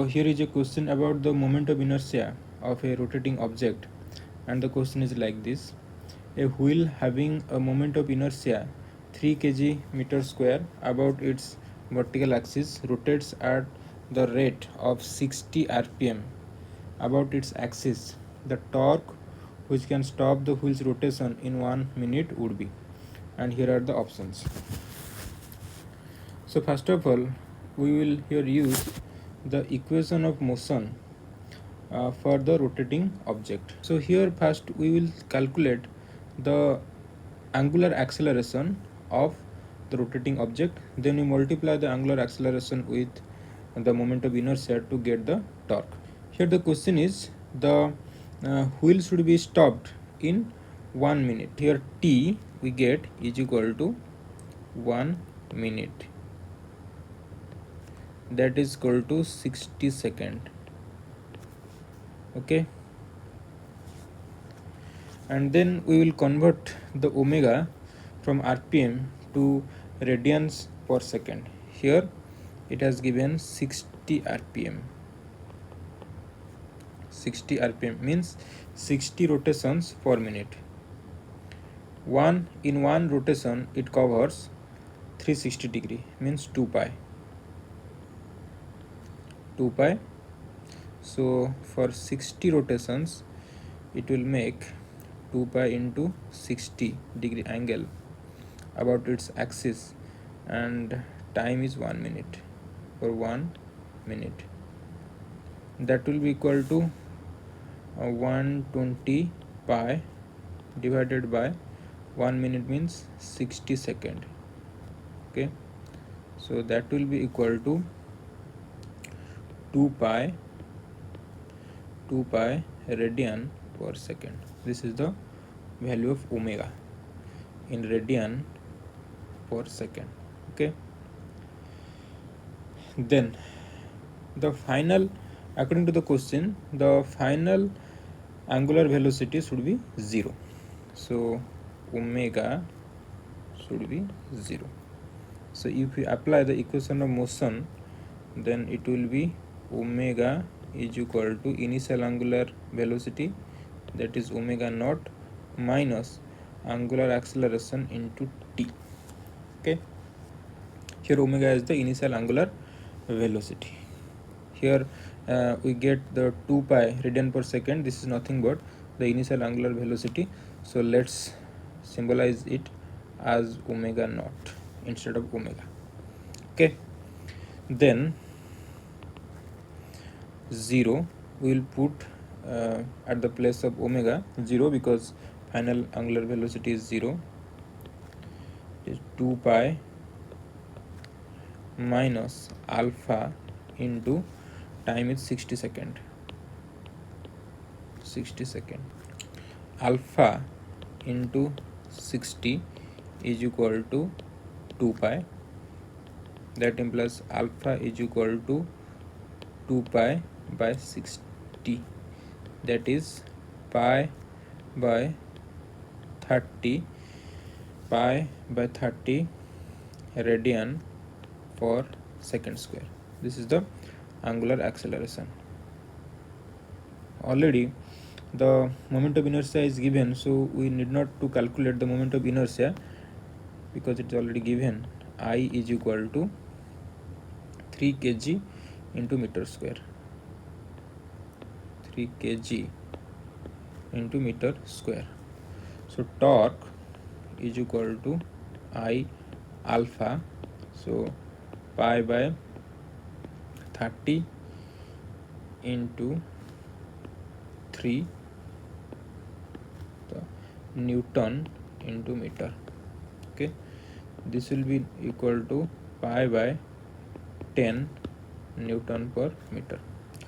So here is a question about the moment of inertia of a rotating object, and the question is like this: a wheel having a moment of inertia 3 kg meter square about its vertical axis rotates at the rate of 60 rpm about its axis. The torque which can stop the wheel's rotation in 1 minute would be, and here are the options. So first of all, we will here use the equation of motion for the rotating object. So here first we will calculate the angular acceleration of the rotating object, then we multiply the angular acceleration with the moment of inertia to get the torque. Here the question is the wheel should be stopped in 1 minute. Here t we get is equal to 1 minute, that is equal to 60 second. Okay, and then we will convert the omega from rpm to radians per second. Here it has given 60 rpm. 60 rpm means 60 rotations per minute. In one rotation it covers 360 degree, means 2 pi. So for 60 rotations it will make 2 pi into 60 degree angle about its axis, and time is 1 minute. For 1 minute that will be equal to 120 pi divided by 1 minute means 60 second. Okay, so that will be equal to 2 pi radian per second. This is the value of omega in radian per second. Okay, then the final, according to the question, the final angular velocity should be 0. So omega should be 0. So if we apply the equation of motion, then it will be omega is equal to initial angular velocity, that is omega naught, minus angular acceleration into t. Okay, here omega is the initial angular velocity. Here we get the 2 pi radian per second. This is nothing but the initial angular velocity, so let's symbolize it as omega naught instead of omega. Okay, then 0 we will put at the place of omega 0, because final angular velocity is 0. It is 2 pi minus alpha into time is 60 second. Alpha into 60 is equal to 2 pi. That implies alpha is equal to 2 pi by 60, that is pi by 30 radian per second square. This is the angular acceleration. Already the moment of inertia is given, so we need not to calculate the moment of inertia because it is already given. I is equal to 3 kg into meter square. 3 kg into meter square. So torque is equal to I alpha, so pi by 30 into 3 the Newton into meter. Okay, this will be equal to pi by 10 Newton per meter.